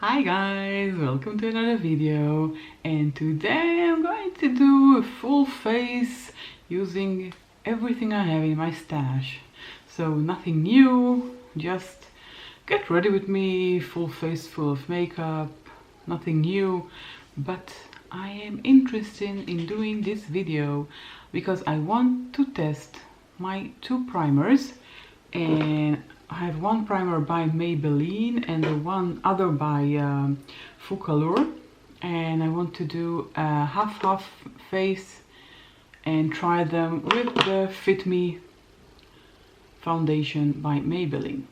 Hi guys, welcome to another video, and today I'm going to do a full face using everything I have in my stash. So nothing new, just get ready with me, full face full of makeup, nothing new, but I am interested in doing this video because I want to test my two primers, and I have one primer by Maybelline and the one other by Focallure, and I want to do a half face and try them with the Fit Me foundation by Maybelline.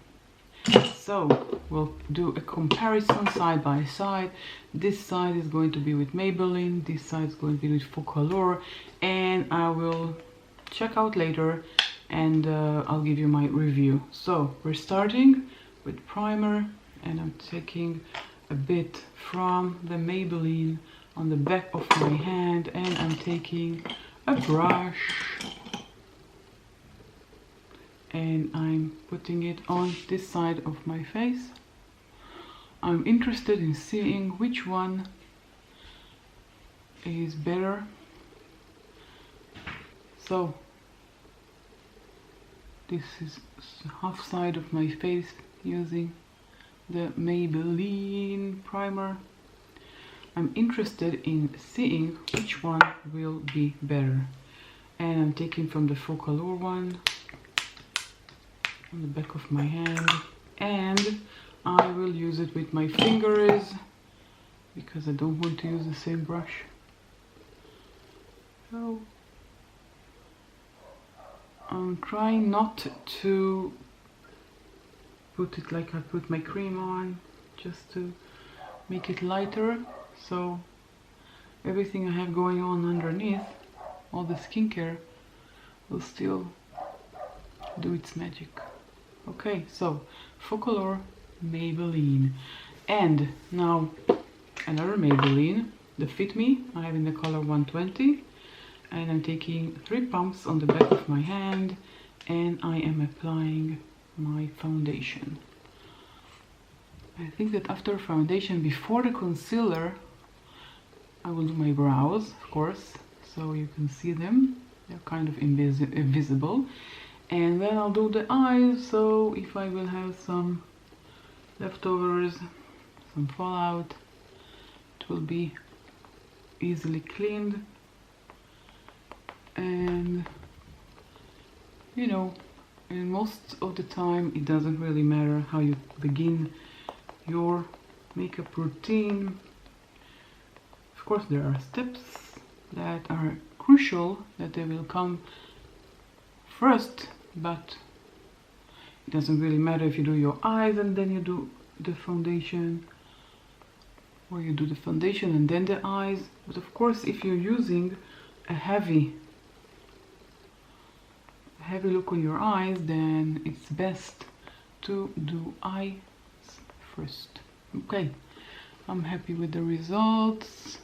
So we'll do a comparison side by side. This side is going to be with Maybelline, this side is going to be with Focallure, and I will check out later and I'll give you my review. So we're starting with primer, and I'm taking a bit from the Maybelline on the back of my hand, and I'm taking a brush and I'm putting it on this side of my face. I'm interested in seeing which one is better. So this is half side of my face using the Maybelline primer. I'm interested in seeing which one will be better, and I'm taking from the Focallure one on the back of my hand, and I will use it with my fingers because I don't want to use the same brush. So I'm trying not to put it like I put my cream on, just to make it lighter, so everything I have going on underneath, all the skincare, will still do its magic. Okay, so Focallure, Maybelline, and now another Maybelline, the Fit Me. I have in the color 120, and I'm taking 3 pumps on the back of my hand, and I am applying my foundation. I think that after foundation, before the concealer, I will do my brows, of course, so you can see them. They're kind of invisible. And then I'll do the eyes, so if I will have some leftovers, some fallout, it will be easily cleaned. And you know, and most of the time it doesn't really matter how you begin your makeup routine. Of course there are steps that are crucial, that they will come first, but it doesn't really matter if you do your eyes and then you do the foundation, or you do the foundation and then the eyes. But of course, if you're using a heavy look on your eyes, then it's best to do eyes first. Okay, I'm happy with the results.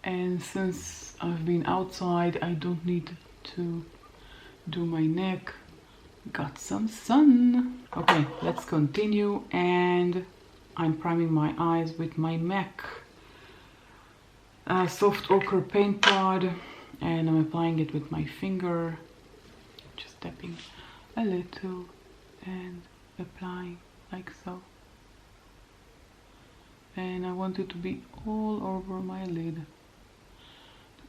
And since I've been outside, I don't need to do my neck. Got some sun. Okay, let's continue, and I'm priming my eyes with my MAC soft ochre paint pod, and I'm applying it with my finger, just tapping a little and applying like so. And I want it to be all over my lid.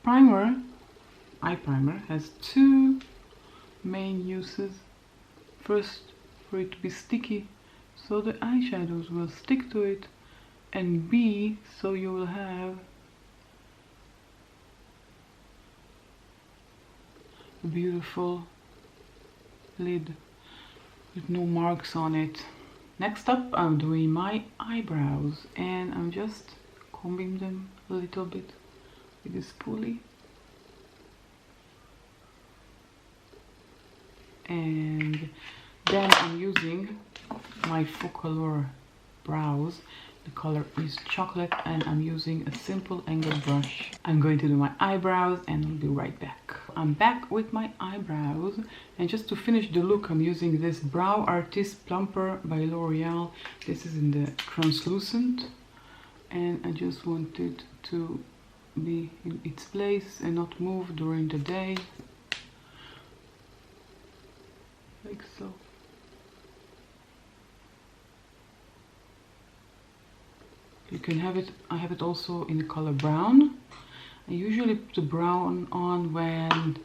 Eye primer has 2 main uses. First, for it to be sticky, so the eyeshadows will stick to it, and B, so you will have a beautiful lid with no marks on it. Next up, I'm doing my eyebrows, and I'm just combing them a little bit with this pulley, and then I'm using my Focallure brows. The color is chocolate and I'm using a simple angled brush. I'm going to do my eyebrows and I'll be right back. I'm back with my eyebrows, and just to finish the look I'm using this Brow Artist Plumper by L'Oreal. This is in the translucent, and I just want it to be in its place and not move during the day, like so. You can have it, I have it also in the color brown. I usually put the brown on when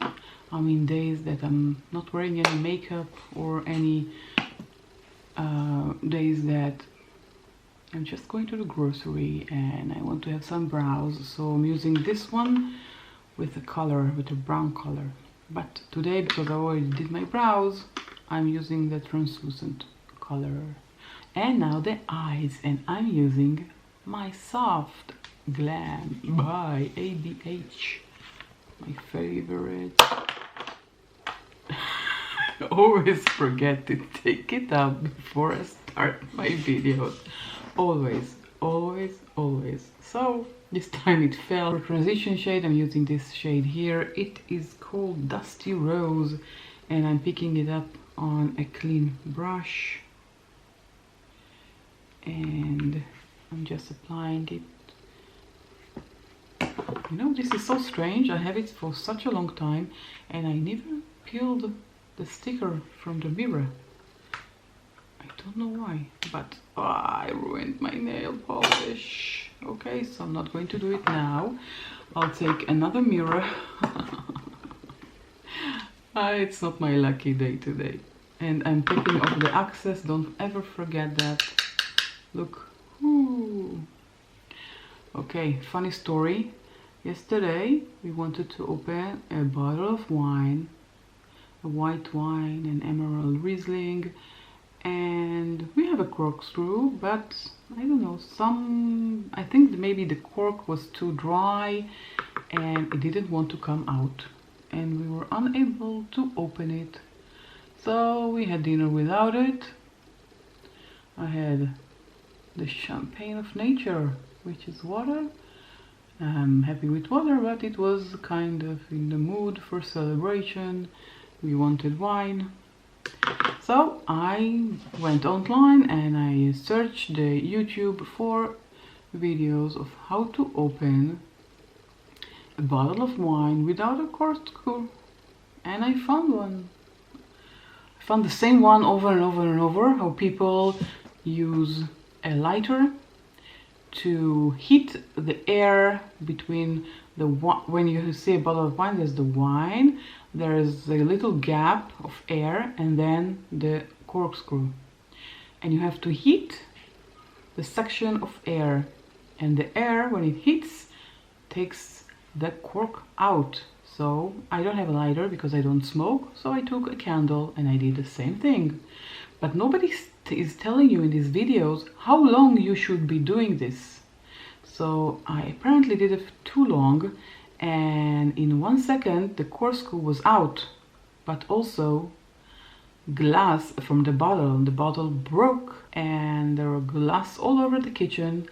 I'm in days that I'm not wearing any makeup, or any days that I'm just going to the grocery and I want to have some brows. So I'm using this one with the color, with the brown color. But today, because I already did my brows, I'm using the translucent color. And now the eyes, and I'm using my Soft Glam by ABH, my favorite. I always forget to take it out before I start my videos. Always, always, always. So this time it fell. For transition shade I'm using this shade here. It is called Dusty Rose, and I'm picking it up on a clean brush, and I'm just applying it. You know, this is so strange. I have it for such a long time and I never peeled the sticker from the mirror. I don't know why, but I ruined my nail polish. Okay, so I'm not going to do it now. I'll take another mirror. It's not my lucky day today. And I'm taking off the access. Don't ever forget that. Look. Ooh. Okay, funny story. Yesterday we wanted to open a bottle of wine, a white wine, an Emerald Riesling, and we have a corkscrew, but I don't know, I think maybe the cork was too dry and it didn't want to come out, and we were unable to open it. So we had dinner without it. I had the champagne of nature, which is water. I'm happy with water, but it was kind of in the mood for celebration. We wanted wine. So I went online and I searched the YouTube for videos of how to open a bottle of wine without a corkscrew. And I found one. I found the same one over and over and over, how people use a lighter to heat the air between the when you see a bottle of wine, there's the wine, there's a little gap of air, and then the corkscrew, and you have to heat the section of air, and the air, when it heats, takes the cork out. So I don't have a lighter because I don't smoke, so I took a candle and I did the same thing. But nobody is telling you in these videos how long you should be doing this. So I apparently did it too long, and in 1 second the corkscrew was out, but also glass from the bottle broke, and there were glass all over the kitchen.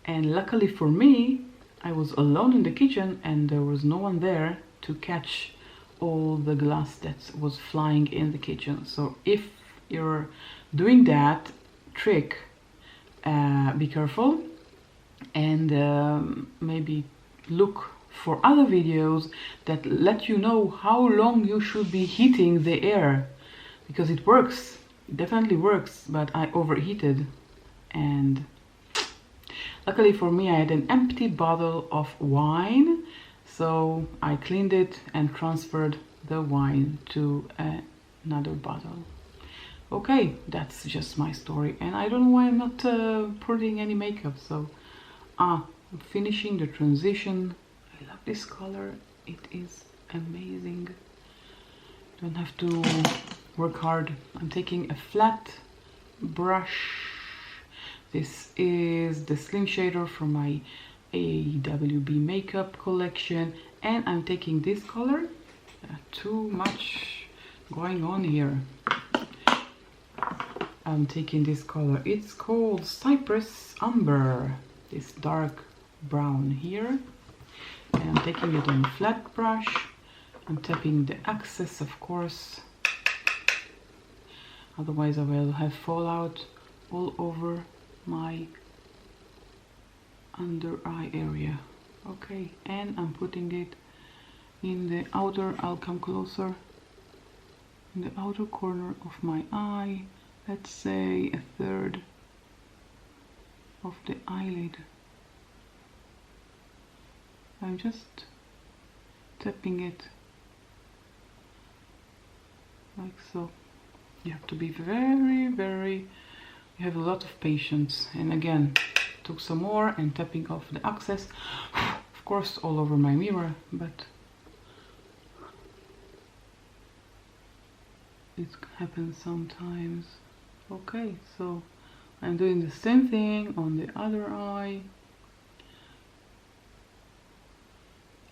And luckily for me, I was alone in the kitchen and there was no one there to catch all the glass that was flying in the kitchen. So if you're doing that trick, be careful, and maybe look for other videos that let you know how long you should be heating the air, because it works, it definitely works. But I overheated, and luckily for me I had an empty bottle of wine, so I cleaned it and transferred the wine to another bottle. Okay, that's just my story, and I don't know why I'm not putting any makeup. So I'm finishing the transition. I love this color, it is amazing. Don't have to work hard. I'm taking a flat brush. This is the Slim Shader from my AWB makeup collection, and I'm taking this color. Too much going on here. I'm taking this color. It's called Cypress Umber. This dark brown here. And I'm taking it on a flat brush. I'm tapping the axis, of course. Otherwise I will have fallout all over my under eye area. Okay, and I'm putting it in the outer, I'll come closer, in the outer corner of my eye, let's say a third of the eyelid. I'm just tapping it like so. You have to be very, you have a lot of patience. And again, took some more and tapping off the excess, of course all over my mirror, but it happens sometimes. Okay, so I'm doing the same thing on the other eye.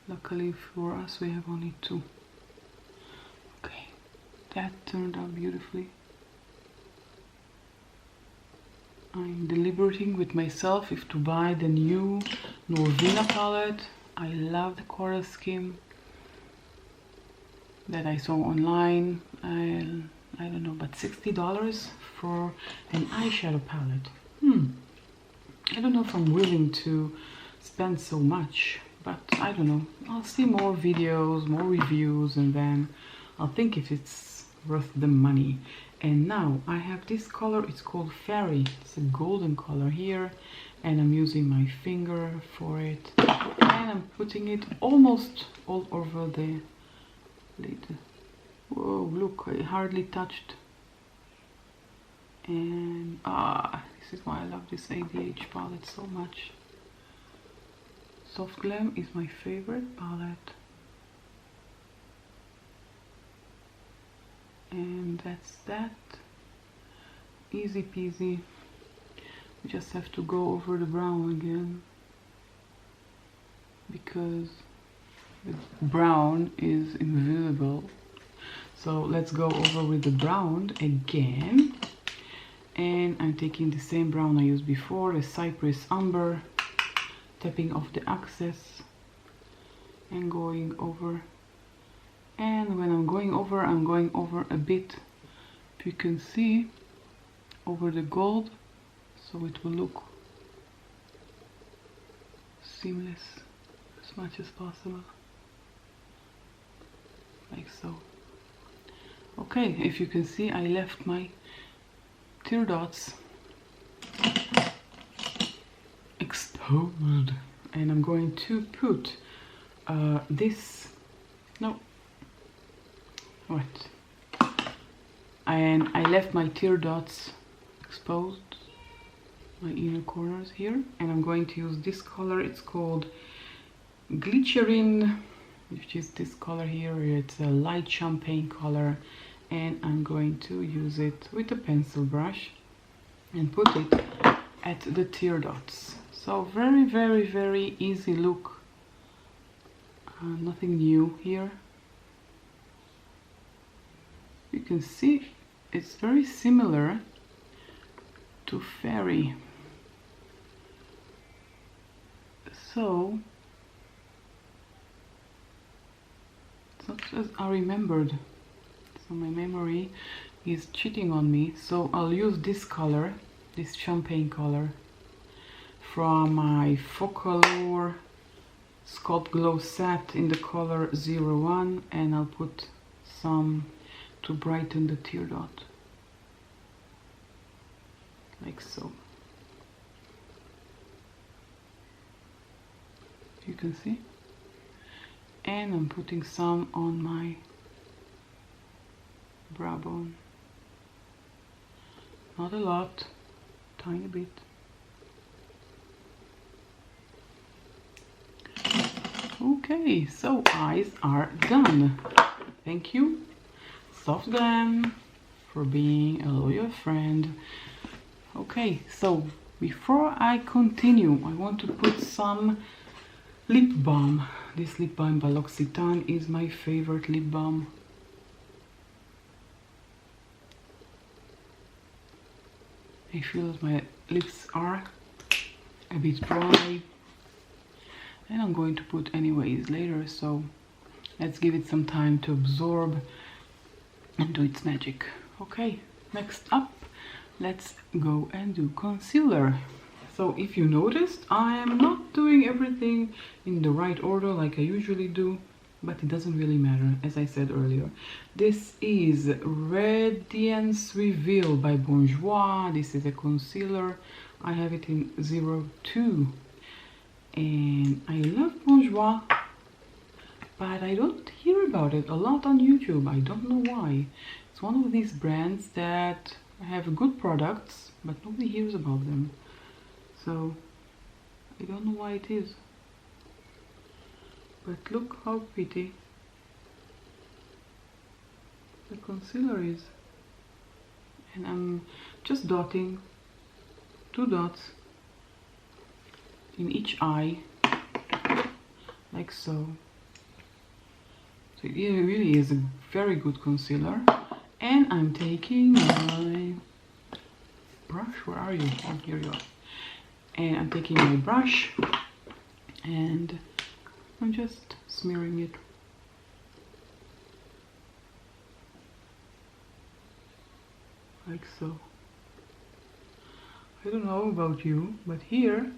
Luckily for us we have only two. Okay, that turned out beautifully. I'm deliberating with myself if to buy the new Norvina palette. I love the coral scheme that I saw online. I don't know, but $60 for an eyeshadow palette. I don't know if I'm willing to spend so much, but I don't know. I'll see more videos, more reviews, and then I'll think if it's worth the money. And now I have this color, it's called Fairy. It's a golden color here, and I'm using my finger for it. And I'm putting it almost all over the lid. Whoa, look, I hardly touched. And this is why I love this ADH palette so much. Soft Glam is my favorite palette. And that's that. Easy peasy. We just have to go over the brown again, because the brown is invisible. So let's go over with the brown again. And I'm taking the same brown I used before, the Cypress Umber, tapping off the excess and going over. And when I'm going over a bit, if you can see, over the gold, so it will look seamless as much as possible, like so. Okay, if you can see, I left my tear dots exposed, and I'm going to put this, no, what? And I left my tear dots exposed, my inner corners here, and I'm going to use this color. It's called Glycerin, which is this color here. It's a light champagne color, and I'm going to use it with a pencil brush and put it at the tear dots. So very easy look, nothing new here. You can see it's very similar to Fairy. So it's not as I remembered. So my memory is cheating on me. So I'll use this color, this champagne color, from my Focalure Sculpt Glow set in the color 01, and I'll put some to brighten the tear dot, like so. You can see, and I'm putting some on my brow bone. Not a lot, tiny bit. Okay, so eyes are done. Thank you, Soft Glam, for being a loyal friend. Okay, so before I continue, I want to put some lip balm. This lip balm by L'Occitane is my favorite lip balm. I feel that my lips are a bit dry, and I'm going to put anyways later, so let's give it some time to absorb and do its magic. Okay, next up, let's go and do concealer. So if you noticed, I am not doing everything in the right order like I usually do, but it doesn't really matter, as I said earlier. This is Radiance Reveal by Bonjour. This is a concealer. I have it in 02. And I love Bonjour, but I don't hear about it a lot on YouTube. I don't know why. It's one of these brands that have good products, but nobody hears about them. So I don't know why it is. But look how pretty the concealer is. And I'm just dotting 2 dots in each eye, like so. So it really is a very good concealer. And I'm taking my brush. Where are you? Oh, here you are. And I'm taking my brush and I'm just smearing it. Like so. I don't know about you, but here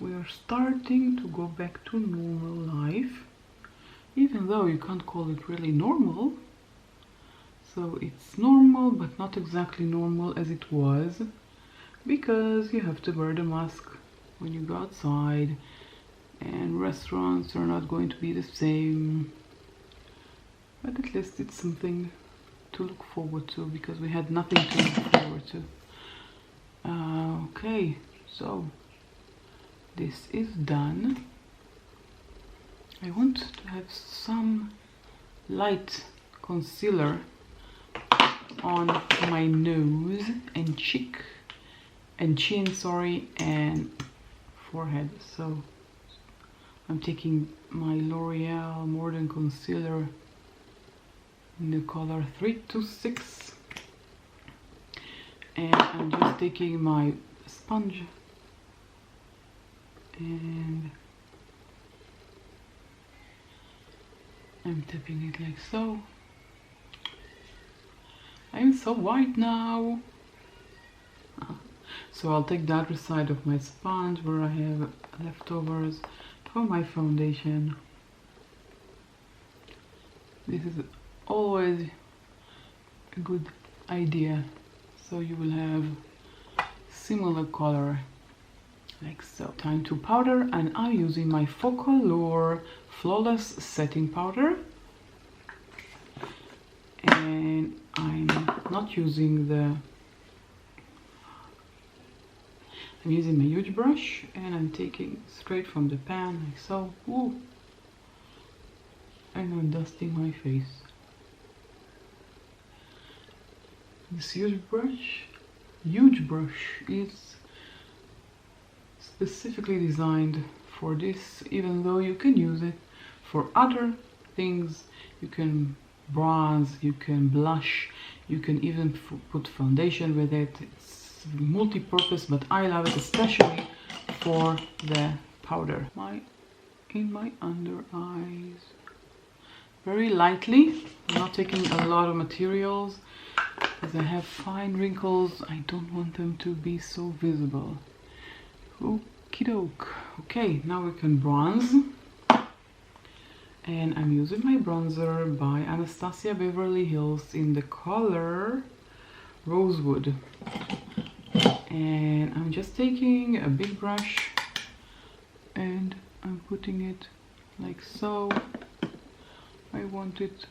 we are starting to go back to normal life, even though you can't call it really normal. So it's normal, but not exactly normal as it was, because you have to wear the mask when you go outside, and restaurants are not going to be the same. But at least it's something to look forward to, because we had nothing to look forward to. Okay, so this is done. I want to have some light concealer on my nose and cheek and chin, sorry, and forehead. So I'm taking my L'Oreal Modern Concealer in the color 326, and I'm just taking my sponge and I'm tapping it like so. I'm so white now. So I'll take the other side of my sponge where I have leftovers for my foundation. This is always a good idea, so you will have similar color like so. Time to powder, and I'm using my Focallure Flawless Setting Powder, and I'm not using the I'm using my huge brush, and I'm taking straight from the pan like so. Ooh. And I'm dusting my face. This huge brush is specifically designed for this, even though you can use it for other things. You can bronze, you can blush, you can even put foundation with it. It's multi-purpose, but I love it especially for the powder. In my under eyes, very lightly. I'm not taking a lot of materials, as I have fine wrinkles. I don't want them to be so visible. Okie doke. Okay, now we can bronze. And I'm using my bronzer by Anastasia Beverly Hills in the color Rosewood. And I'm just taking a big brush and I'm putting it like so. I want people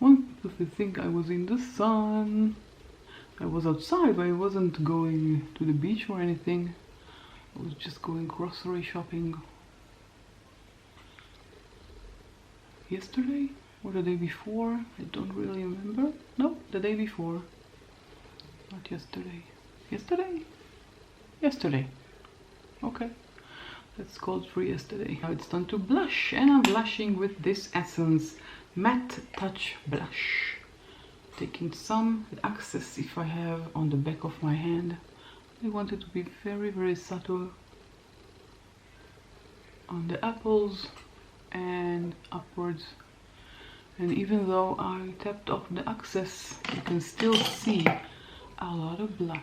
to think I was in the sun. I was outside, but I wasn't going to the beach or anything. I was just going grocery shopping. Yesterday or the day before, I don't really remember. No, the day before. Not yesterday. Yesterday. Okay, let's call it for yesterday. Now it's time to blush, and I'm blushing with this Essence Matte Touch Blush. taking some excess if I have on the back of my hand. I want it to be very, very subtle on the apples and upwards. And even though I tapped off the excess, you can still see a lot of blush.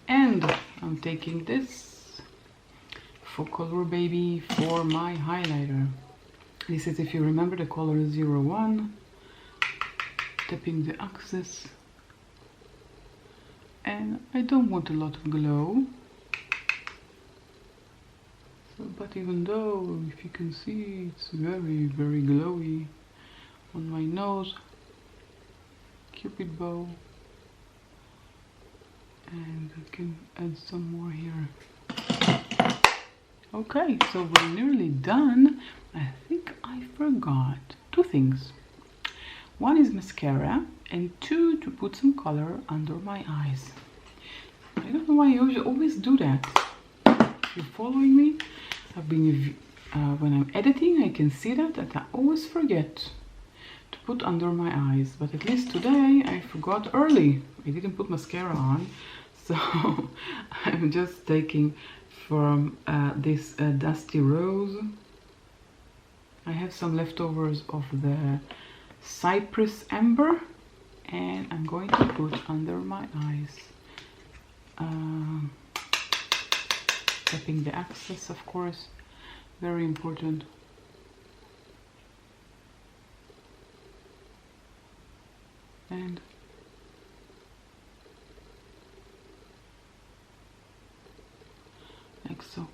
And I'm taking this for Color Baby for my highlighter. This is, if you remember, the color 01. Tapping the excess. And I don't want a lot of glow. So, but even though, if you can see, it's very, very glowy on my nose. Cupid bow. And I can add some more here. Okay, so we're nearly done. I think I forgot two things. One is mascara, and two, to put some color under my eyes. I don't know why I always do that. If you're following me, I've been when I'm editing, I can see that I always forget to put under my eyes. But at least today I forgot early. I didn't put mascara on, so I'm just taking from this Dusty Rose. I have some leftovers of the Cypress Amber, and I'm going to put under my eyes. Tapping the excess, of course, very important. And like so.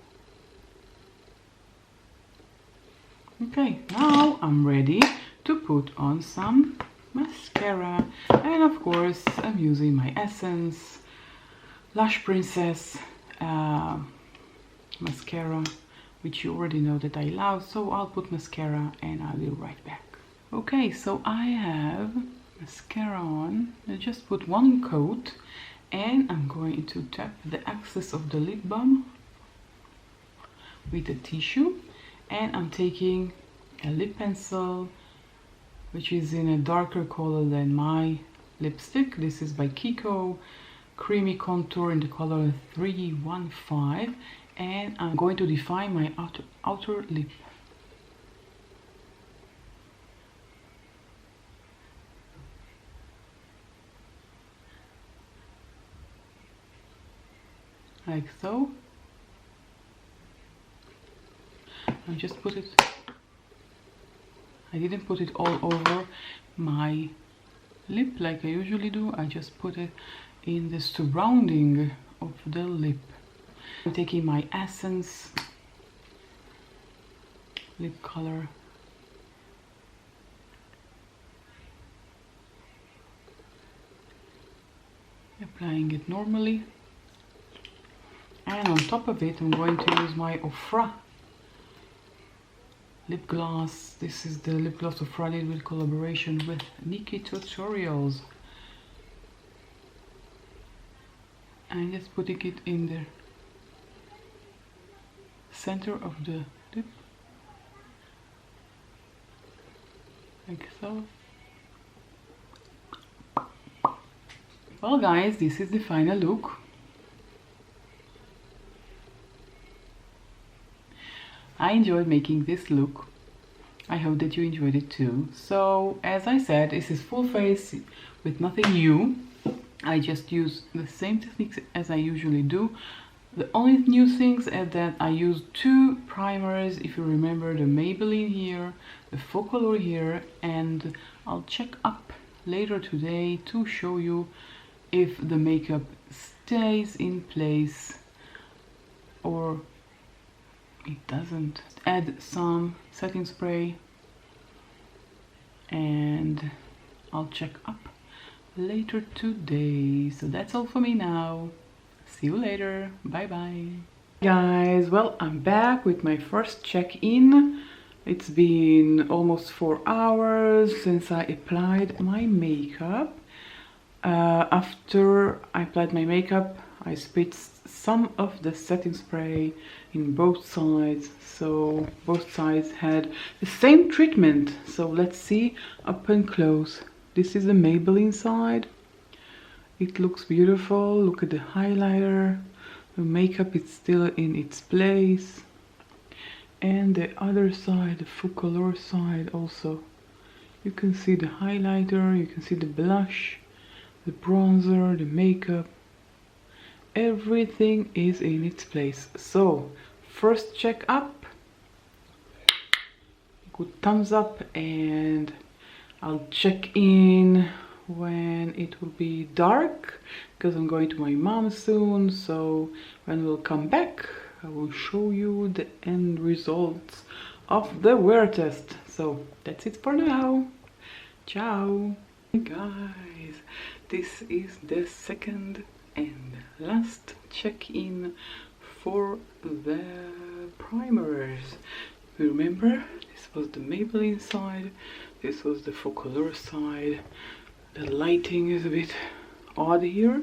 Okay, now I'm ready to put on some mascara, and of course I'm using my Essence Lush Princess mascara, which you already know that I love, so I'll put mascara and I'll be right back. Okay, so I have mascara on. I just put one coat, and I'm going to tap the excess of the lip balm with a tissue, and I'm taking a lip pencil which is in a darker color than my lipstick. This is by Kiko, Creamy Contour in the color 315, and I'm going to define my outer lip. Like so. I just put it, I didn't put it all over my lip like I usually do. I just put it in the surrounding of the lip. I'm taking my Essence lip color. Applying it normally. And on top of it, I'm going to use my Ofra lip gloss. This is the lip gloss of Friday with collaboration with Nikki Tutorials. And just putting it in the center of the lip, like so. Well guys, this is the final look. I enjoyed making this look. I hope that you enjoyed it too. So, as I said, this is full face with nothing new. I just use the same techniques as I usually do. The only new things is that I use two primers, if you remember, the Maybelline here, the Faux Color here, and I'll check up later today to show you if the makeup stays in place or it doesn't. Add some setting spray and I'll check up later today. So that's all for me now. See you later. Bye bye. Guys, well, I'm back with my first check-in. It's been almost 4 hours since I applied my makeup. After I applied my makeup, I spritzed some of the setting spray in both sides, so both sides had the same treatment. So let's see up and close This is the Maybelline side. It looks beautiful. Look at the highlighter. The makeup is still in its place. And the other side, the full color side also. You can see the highlighter, you can see the blush, the bronzer, the makeup. Everything is in its place. So, first check up. Good thumbs up, and I'll check in when it will be dark, because I'm going to my mom soon. So when we'll come back, I will show you the end results of the wear test. So that's it for now. Ciao. Hey guys, this is the second and last check-in for the primers. Remember, this was the Maybelline side, this was the full color side. The lighting is a bit odd here,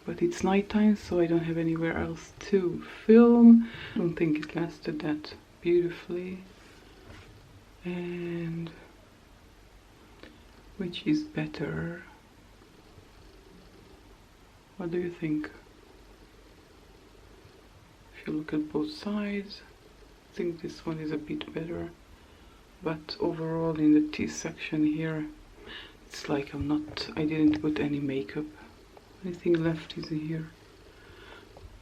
but it's nighttime, so I don't have anywhere else to film. I don't think it lasted that beautifully. And which is better? What do you think? If you look at both sides, I think this one is a bit better, but overall in the T section here, it's like I didn't put any makeup. Only thing left is here,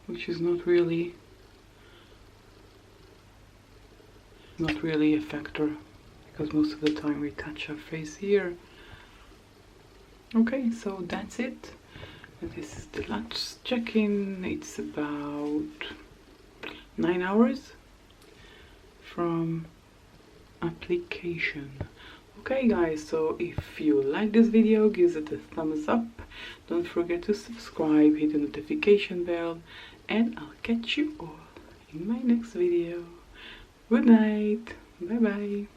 which is not really a factor, because most of the time we touch our face here. Okay, so that's it. And this is the last check-in. It's about 9 hours from application. Okay guys, so if you like this video, give it a thumbs up. Don't forget to subscribe, hit the notification bell, and I'll catch you all in my next video. Good night. Bye bye.